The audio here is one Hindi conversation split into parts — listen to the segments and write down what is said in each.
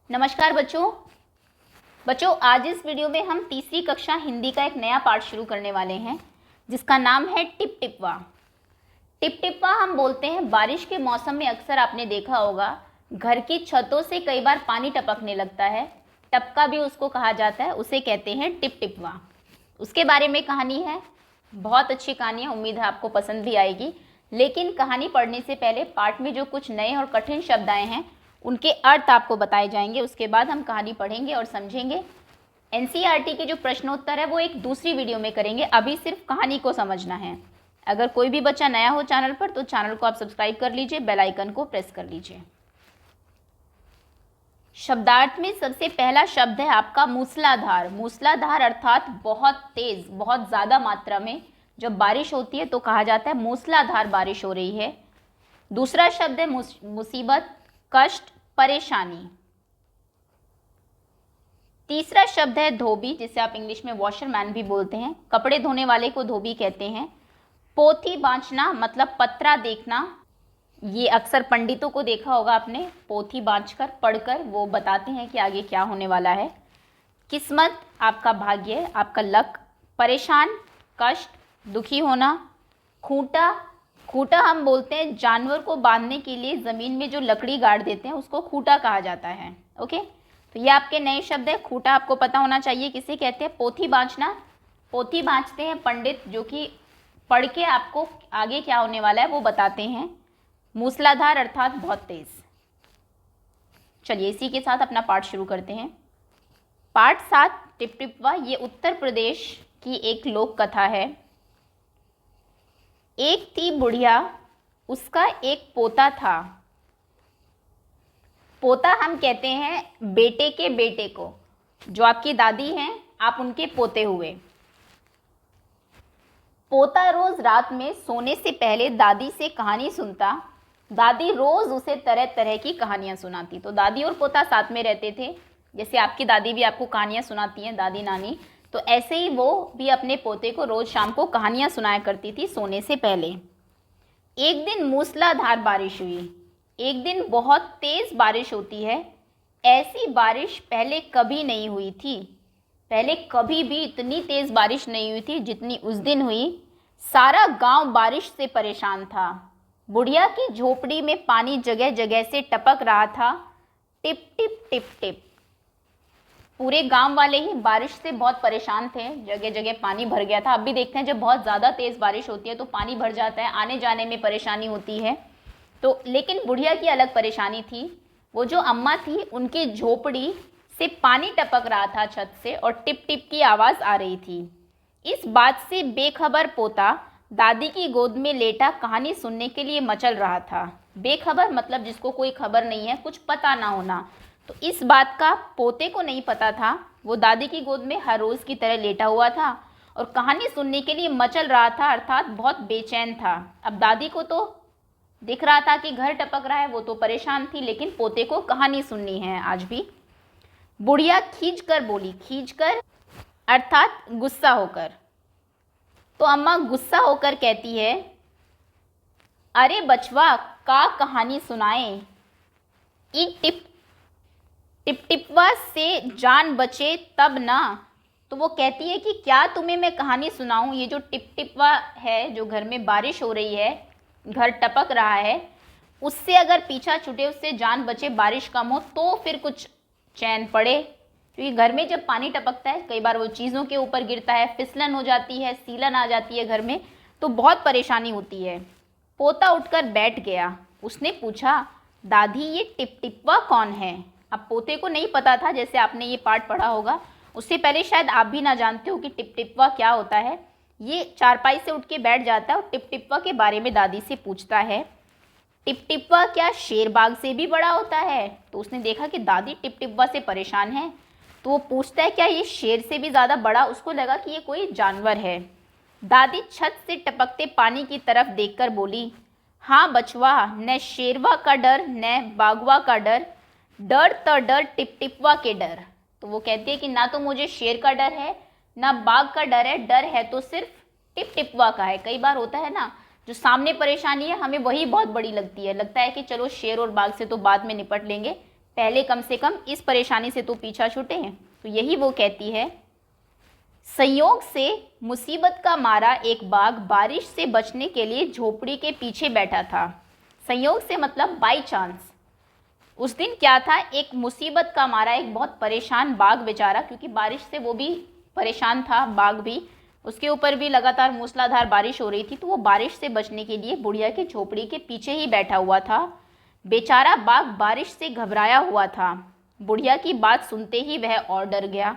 नमस्कार बच्चों आज इस वीडियो में हम तीसरी कक्षा हिंदी का एक नया पाठ शुरू करने वाले हैं जिसका नाम है टिप टिपवा। टिप टिपवा हम बोलते हैं बारिश के मौसम में अक्सर आपने देखा होगा घर की छतों से कई बार पानी टपकने लगता है, टपका भी उसको कहा जाता है, उसे कहते हैं टिप टिपवा। उसके बारे में कहानी है, बहुत अच्छी कहानी है, उम्मीद है आपको पसंद भी आएगी। लेकिन कहानी पढ़ने से पहले पाठ में जो कुछ नए और कठिन शब्द आए हैं उनके अर्थ आपको बताए जाएंगे, उसके बाद हम कहानी पढ़ेंगे और समझेंगे। एनसीईआरटी के जो प्रश्नोत्तर है वो एक दूसरी वीडियो में करेंगे, अभी सिर्फ कहानी को समझना है। अगर कोई भी बच्चा नया हो चैनल पर तो चैनल को आप सब्सक्राइब कर लीजिए, बेल आइकन को प्रेस कर लीजिए। शब्दार्थ में सबसे पहला शब्द है आपका मूसलाधार। मूसलाधार अर्थात बहुत तेज, बहुत ज़्यादा मात्रा में जब बारिश होती है तो कहा जाता है मूसलाधार बारिश हो रही है। दूसरा शब्द है मुसीबत, कष्ट, परेशानी। तीसरा शब्द है धोबी, जिसे आप इंग्लिश में वॉशरमैन भी बोलते हैं, कपड़े धोने वाले को धोबी कहते हैं। पोथी बाँचना मतलब पत्रा देखना, ये अक्सर पंडितों को देखा होगा आपने, पोथी बाँचकर पढ़कर वो बताते हैं कि आगे क्या होने वाला है। किस्मत आपका भाग्य, आपका लक। परेशान, कष्ट, दुखी होना। खूंटा, खूंटा हम बोलते हैं जानवर को बांधने के लिए ज़मीन में जो लकड़ी गाड़ देते हैं उसको खूंटा कहा जाता है। ओके, तो ये आपके नए शब्द है। खूंटा आपको पता होना चाहिए किसे कहते हैं। पोथी बाँचना, पोथी बाँचते हैं पंडित जो कि पढ़ के आपको आगे क्या होने वाला है वो बताते हैं। मूसलाधार अर्थात बहुत तेज। चलिए इसी के साथ अपना पाठ शुरू करते हैं। पाठ 7 टिप टिपवा, ये उत्तर प्रदेश की एक लोक कथा है। एक थी बुढ़िया, उसका एक पोता था। पोता हम कहते हैं बेटे के बेटे को, जो आपकी दादी हैं आप उनके पोते हुए। पोता रोज रात में सोने से पहले दादी से कहानी सुनता। दादी रोज उसे तरह तरह की कहानियां सुनाती। तो दादी और पोता साथ में रहते थे, जैसे आपकी दादी भी आपको कहानियां सुनाती हैं, दादी नानी, तो ऐसे ही वो भी अपने पोते को रोज शाम को कहानियां सुनाया करती थी सोने से पहले। एक दिन मूसलाधार बारिश हुई। एक दिन बहुत तेज बारिश होती है, ऐसी बारिश पहले कभी नहीं हुई थी। पहले कभी भी इतनी तेज बारिश नहीं हुई थी जितनी उस दिन हुई। सारा गांव बारिश से परेशान था। बुढ़िया की झोपड़ी में पानी जगह जगह से टपक रहा था, टिप टिप टिप टिप। पूरे गांव वाले ही बारिश से बहुत परेशान थे, जगह जगह पानी भर गया था। अब भी देखते हैं जब बहुत ज़्यादा तेज़ बारिश होती है तो पानी भर जाता है, आने जाने में परेशानी होती है। तो लेकिन बुढ़िया की अलग परेशानी थी। वो जो अम्मा थी उनकी झोपड़ी से पानी टपक रहा था छत से और टिप टिप की आवाज़ आ रही थी। इस बात से बेखबर पोता दादी की गोद में लेटा कहानी सुनने के लिए मचल रहा था। बेखबर मतलब जिसको कोई खबर नहीं है, कुछ पता ना होना। तो इस बात का पोते को नहीं पता था। वो दादी की गोद में हर रोज़ की तरह लेटा हुआ था और कहानी सुनने के लिए मचल रहा था, अर्थात बहुत बेचैन था। अब दादी को तो दिख रहा था कि घर टपक रहा है, वो तो परेशान थी, लेकिन पोते को कहानी सुननी है आज भी। बुढ़िया खींच कर बोली, खींच कर अर्थात गुस्सा होकर। तो अम्मा गुस्सा होकर कहती है, अरे बचवा का कहानी सुनाए, ई टिप टिपटिपवा से जान बचे तब ना। तो वो कहती है कि क्या तुम्हें मैं कहानी सुनाऊं, ये जो टिपटिपवा है, जो घर में बारिश हो रही है, घर टपक रहा है, उससे अगर पीछा छूटे, उससे जान बचे, बारिश कम हो तो फिर कुछ चैन पड़े। क्योंकि घर में जब पानी टपकता है कई बार वो चीज़ों के ऊपर गिरता है, फिसलन हो जाती है, सीलन आ जाती है घर में, तो बहुत परेशानी होती है। पोता उठकर बैठ गया। उसने पूछा, दादी ये टिपटिपवा कौन है? अब पोते को नहीं पता था, जैसे आपने ये पाठ पढ़ा होगा, उससे पहले शायद आप भी ना जानते हो कि टिपटिपवा क्या होता है। ये चारपाई से उठ के बैठ जाता है और टिपटिपवा के बारे में दादी से पूछता है, टिपटिपवा क्या शेरबाग से भी बड़ा होता है? तो उसने देखा कि दादी टिपटिपवा से परेशान है, तो वो पूछता है क्या ये शेर से भी ज़्यादा बड़ा? उसको लगा कि ये कोई जानवर है। दादी छत से टपकते पानी की तरफ देखकर बोली, हाँ बचवा, न शेरवा का डर न बागवा का डर, डर तो डर टिपटिपवा के डर। तो वो कहती है कि ना तो मुझे शेर का डर है ना बाघ का डर है, डर है तो सिर्फ टिप टिपवा का है। कई बार होता है ना, जो सामने परेशानी है हमें वही बहुत बड़ी लगती है, लगता है कि चलो शेर और बाघ से तो बाद में निपट लेंगे, पहले कम से कम इस परेशानी से तो पीछा छूटे हैं। तो यही वो कहती है, संयोग से मुसीबत का मारा एक बाघ बारिश से बचने के लिए झोपड़ी के पीछे बैठा था। संयोग से मतलब बाई चांस। उस दिन क्या था, एक मुसीबत का मारा एक बहुत परेशान बाघ बेचारा, क्योंकि बारिश से वो भी परेशान था, बाघ भी, उसके ऊपर भी लगातार मूसलाधार बारिश हो रही थी, तो वो बारिश से बचने के लिए बुढ़िया की झोपड़ी के पीछे ही बैठा हुआ था। बेचारा बाघ बारिश से घबराया हुआ था। बुढ़िया की बात सुनते ही वह और डर गया।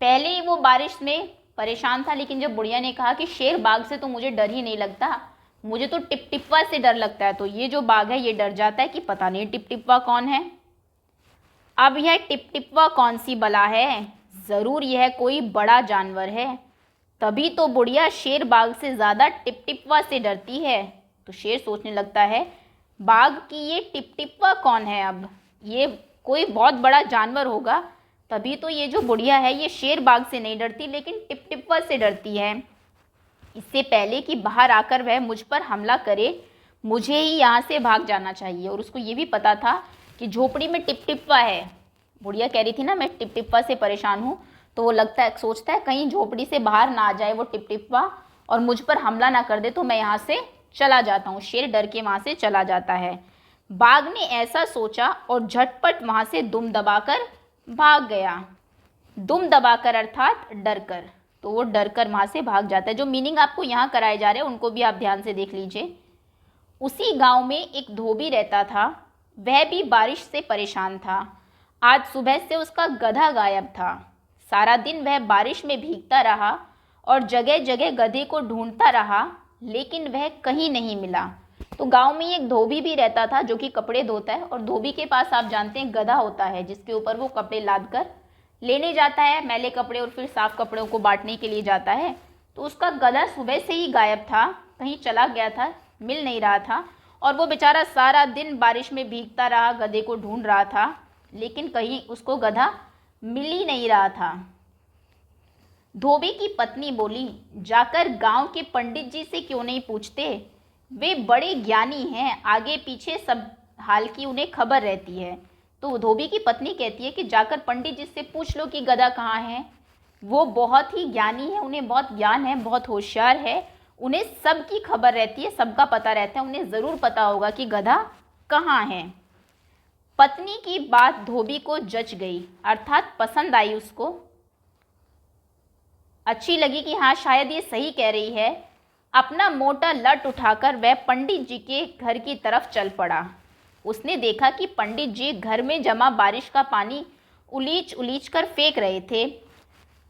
पहले ही वो बारिश में परेशान था, लेकिन जब बुढ़िया ने कहा कि शेर बाघ से तो मुझे डर ही नहीं लगता, मुझे तो टिपटिप्पा से डर लगता है, तो ये जो बाघ है ये डर जाता है कि पता नहीं टिपटिप्पा कौन है। अब यह टिपटिप्पा कौन सी बला है, ज़रूर यह कोई बड़ा जानवर है, तभी तो बुढ़िया शेर बाघ से ज़्यादा टिपटिप्पा से डरती है। तो शेर सोचने लगता है, बाघ की ये टिपटिप्पा कौन है, अब ये कोई बहुत बड़ा जानवर होगा, तभी तो ये जो बुढ़िया है ये शेर बाघ से नहीं डरती लेकिन टिपटिप्पा से डरती है। इससे पहले कि बाहर आकर वह मुझ पर हमला करे, मुझे ही यहाँ से भाग जाना चाहिए। और उसको ये भी पता था कि झोपड़ी में टिपटिप्पा है। बुढ़िया कह रही थी ना, मैं टिपटिप्पा से परेशान हूँ, तो वो लगता है, सोचता है कहीं झोपड़ी से बाहर ना आ जाए वो टिपटिप्पा और मुझ पर हमला ना कर दे, तो मैं यहाँ से चला जाता हूँ। शेर डर के वहाँ से चला जाता है। बाघ ने ऐसा सोचा और झटपट वहाँ से दुम दबाकर भाग गया। दुम दबाकर अर्थात डर कर, तो वो डर कर वहाँ से भाग जाता है। जो मीनिंग आपको यहाँ कराए जा रहे हैं उनको भी आप ध्यान से देख लीजिए। उसी गांव में एक धोबी रहता था, वह भी बारिश से परेशान था। आज सुबह से उसका गधा गायब था। सारा दिन वह बारिश में भीगता रहा और जगह जगह गधे को ढूंढता रहा, लेकिन वह कहीं नहीं मिला। तो गांव में एक धोबी भी रहता था जो कि कपड़े धोता है, और धोबी के पास आप जानते हैं गधा होता है जिसके ऊपर वो कपड़े लाद कर लेने जाता है, मैले कपड़े और फिर साफ कपड़ों को बांटने के लिए जाता है। तो उसका गधा सुबह से ही गायब था, कहीं चला गया था, मिल नहीं रहा था, और वो बेचारा सारा दिन बारिश में भीगता रहा, गधे को ढूंढ रहा था, लेकिन कहीं उसको गधा मिल ही नहीं रहा था। धोबी की पत्नी बोली, जाकर गांव के पंडित जी से क्यों नहीं पूछते, वे बड़े ज्ञानी हैं, आगे पीछे सब हाल की उन्हें खबर रहती है। तो धोबी की पत्नी कहती है कि जाकर पंडित जी से पूछ लो कि गधा कहाँ है, वो बहुत ही ज्ञानी है, उन्हें बहुत ज्ञान है, बहुत होशियार है, उन्हें सब की खबर रहती है, सबका पता रहता है, उन्हें ज़रूर पता होगा कि गधा कहाँ है। पत्नी की बात धोबी को जच गई, अर्थात पसंद आई, उसको अच्छी लगी कि हाँ शायद ये सही कह रही है। अपना मोटा लट उठाकर वह पंडित जी के घर की तरफ चल पड़ा। उसने देखा कि पंडित जी घर में जमा बारिश का पानी उलीच उलीच कर फेंक रहे थे।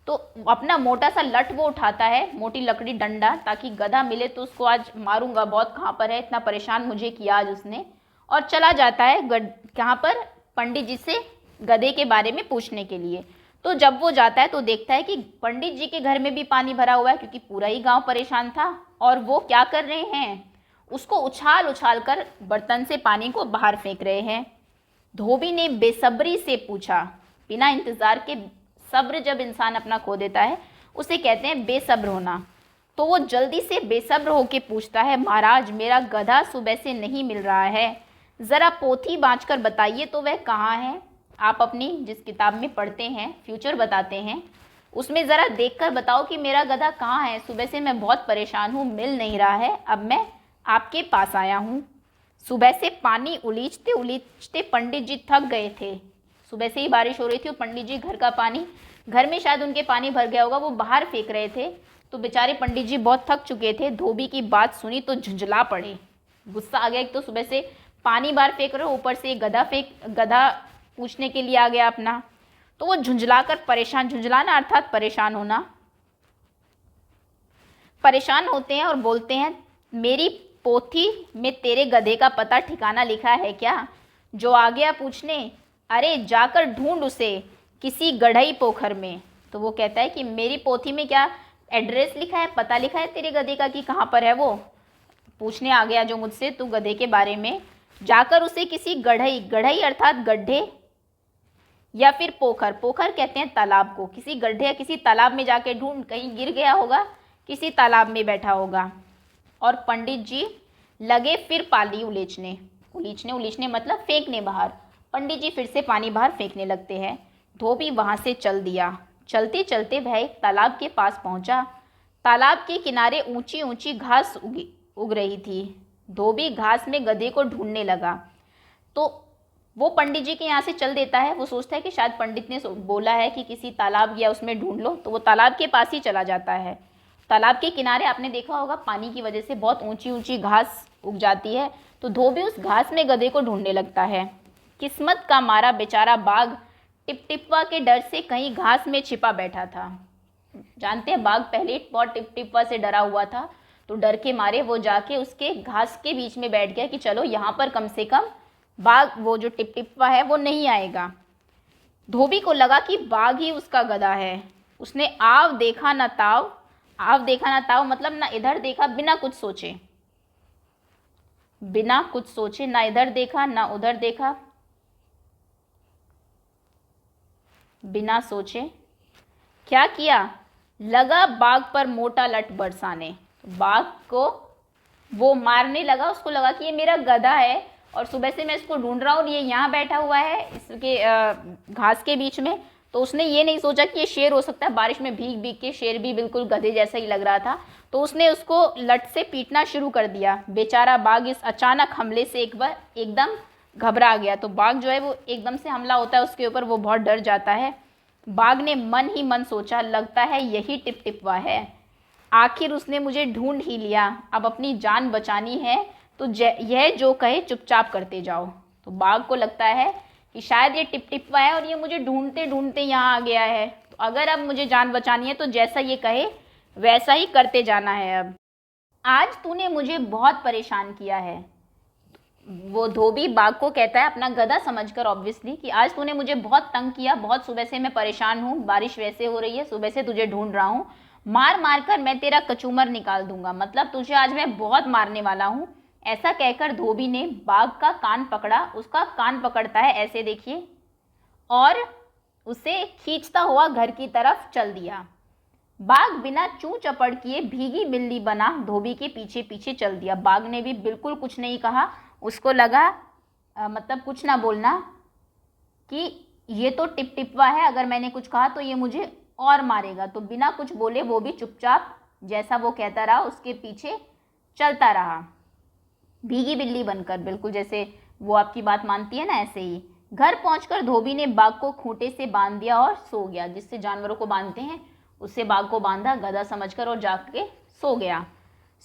तो अपना मोटा सा लट वो उठाता है, मोटी लकड़ी डंडा, ताकि गधा मिले तो उसको आज मारूंगा बहुत, कहाँ पर है, इतना परेशान मुझे किया आज उसने, और चला जाता है कहाँ पर, पंडित जी से गधे के बारे में पूछने के लिए। तो जब वो जाता है तो देखता है कि पंडित जी के घर में भी पानी भरा हुआ है, क्योंकि पूरा ही गांव परेशान था, और वो क्या कर रहे हैं, उसको उछाल उछाल कर बर्तन से पानी को बाहर फेंक रहे हैं। धोबी ने बेसब्री से पूछा, बिना इंतज़ार के, सब्र जब इंसान अपना खो देता है उसे कहते हैं बेसब्र होना। तो वो जल्दी से बेसब्र होके पूछता है, महाराज मेरा गधा सुबह से नहीं मिल रहा है, ज़रा पोथी बाँच कर बताइए तो वह कहाँ है। आप अपनी जिस किताब में पढ़ते हैं, फ्यूचर बताते हैं, उसमें ज़रा देखकर बताओ कि मेरा गधा कहाँ है, सुबह से मैं बहुत परेशान हूँ, मिल नहीं रहा है, अब मैं आपके पास आया हूँ। सुबह से पानी उलीचते उलीचते पंडित जी थक गए थे। सुबह से ही बारिश हो रही थी और पंडित जी घर का पानी, घर में शायद उनके पानी भर गया होगा, वो बाहर फेंक रहे थे। तो बेचारे पंडित जी बहुत थक चुके थे। धोबी की बात सुनी तो झुंझला पड़े, गुस्सा आ गया। एक तो सुबह से पानी बाहर फेंक रहे हो, ऊपर से गधा पूछने के लिए आ गया अपना। तो वो झुंझलाकर परेशान, झुंझलाना अर्थात परेशान होना, परेशान होते हैं और बोलते हैं, मेरी पोथी में तेरे गधे का पता ठिकाना लिखा है क्या, जो आ गया पूछने, अरे जाकर ढूंढ उसे किसी गढ़ई पोखर में। तो वो कहता है कि मेरी पोथी में क्या एड्रेस लिखा है, पता लिखा है तेरे गधे का कि कहाँ पर है, वो पूछने आ गया जो मुझसे तू गधे के बारे में, जाकर उसे किसी गढ़ई, गढ़ई अर्थात गड्ढे या फिर पोखर, पोखर कहते हैं तालाब को, किसी गड्ढे या किसी तालाब में जाके ढूंढ, कहीं गिर गया होगा, किसी तालाब में बैठा होगा। और पंडित जी लगे फिर पाली उलीचने, उलीचने मतलब फेंकने बाहर। पंडित जी फिर से पानी बाहर फेंकने लगते हैं। धोबी वहाँ से चल दिया। चलते चलते वह एक तालाब के पास पहुँचा। तालाब के किनारे ऊंची ऊंची घास उग रही थी। धोबी घास में गधे को ढूंढने लगा। तो वो पंडित जी के यहाँ से चल देता है। वो सोचता है कि शायद पंडित ने बोला है कि किसी तालाब या उसमें ढूंढ लो, तो वो तालाब के पास ही चला जाता है। तालाब के किनारे आपने देखा होगा पानी की वजह से बहुत ऊंची ऊंची घास उग जाती है। तो धोबी उस घास में गधे को ढूंढने लगता है। किस्मत का मारा बेचारा बाघ टिपटिपवा के डर से कहीं घास में छिपा बैठा था। जानते हैं बाघ पहले बहुत टिपटिपवा से डरा हुआ था, तो डर के मारे वो जाके उसके घास के बीच में बैठ गया कि चलो यहाँ पर कम से कम बाघ वो जो टिपटिपवा है वो नहीं आएगा। धोबी को लगा कि बाघ ही उसका गधा है। उसने आव देखा न ताव, आव देखा न ताव मतलब ना इधर देखा, बिना कुछ सोचे, बिना कुछ सोचे, ना इधर देखा ना उधर देखा, बिना सोचे क्या किया, लगा बाघ पर मोटा लठ बरसाने। बाघ को वो मारने लगा। उसको लगा कि ये मेरा गधा है और सुबह से मैं इसको ढूंढ रहा हूँ, ये यहाँ बैठा हुआ है इसके घास के बीच में। तो उसने ये नहीं सोचा कि ये शेर हो सकता है। बारिश में भीग भीग के शेर भी बिल्कुल गधे जैसा ही लग रहा था। तो उसने उसको लठ से पीटना शुरू कर दिया। बेचारा बाघ इस अचानक हमले से एक बार एकदम घबरा गया। तो बाघ जो है वो एकदम से हमला होता है उसके ऊपर, वो बहुत डर जाता है। बाघ ने मन ही मन सोचा, लगता है यही टिपटिपवा है। आखिर उसने मुझे ढूंढ ही लिया। अब अपनी जान बचानी है तो यह जो कहे चुपचाप करते जाओ। तो बाघ को लगता है कि शायद ये टिपटिपवा है और ये मुझे ढूंढते ढूंढते यहाँ आ गया है। तो अगर अब मुझे जान बचानी है तो जैसा ये कहे वैसा ही करते जाना है। अब आज तूने मुझे बहुत परेशान किया है। वो धोबी बाघ को कहता है अपना गधा समझकर ऑब्वियसली कि आज तूने मुझे बहुत तंग किया, बहुत सुबह से मैं परेशान हूँ, बारिश वैसे हो रही है, सुबह से तुझे ढूंढ रहा हूँ, मार मार कर मैं तेरा कचूमर निकाल दूंगा, मतलब तुझे आज मैं बहुत मारने वाला हूँ। ऐसा कहकर धोबी ने बाघ का कान पकड़ा। उसका कान पकड़ता है ऐसे देखिए, और उसे खींचता हुआ घर की तरफ चल दिया। बाघ बिना चूं चपड़ किए भीगी बिल्ली बना धोबी के पीछे पीछे चल दिया। बाघ ने भी बिल्कुल कुछ नहीं कहा। उसको लगा मतलब कुछ ना बोलना कि ये तो टिपटिपवा है, अगर मैंने कुछ कहा तो ये मुझे और मारेगा। तो बिना कुछ बोले वो भी चुपचाप जैसा वो कहता रहा उसके पीछे चलता रहा, भीगी बिल्ली बनकर, बिल्कुल जैसे वो आपकी बात मानती है ना ऐसे ही। घर पहुंचकर धोबी ने बाघ को खूंटे से बांध दिया और सो गया। जिससे जानवरों को बांधते हैं उससे बाघ को बांधा गधा समझकर और जाके सो गया।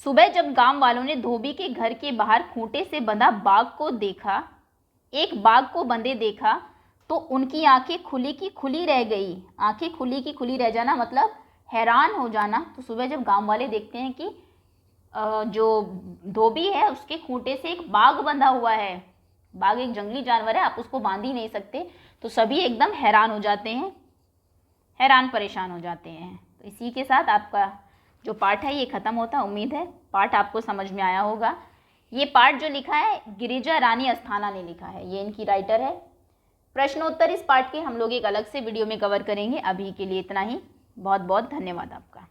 सुबह जब गांव वालों ने धोबी के घर के बाहर खूंटे से बंधा बाघ को देखा, एक बाघ को बंधे देखा, तो उनकी आंखें खुली की खुली रह गई। आंखें खुली की खुली रह जाना मतलब हैरान हो जाना। तो सुबह जब गांव वाले देखते हैं कि जो धोबी है उसके खूंटे से एक बाघ बंधा हुआ है, बाघ एक जंगली जानवर है, आप उसको बांध ही नहीं सकते, तो सभी एकदम हैरान हो जाते हैं, हैरान परेशान हो जाते हैं। तो इसी के साथ आपका जो पाठ है ये ख़त्म होता है। उम्मीद है पाठ आपको समझ में आया होगा। ये पाठ जो लिखा है गिरिजा रानी अस्थाना ने लिखा है, ये इनकी राइटर है। प्रश्नोत्तर इस पाठ के हम लोग एक अलग से वीडियो में कवर करेंगे। अभी के लिए इतना ही। बहुत बहुत धन्यवाद आपका।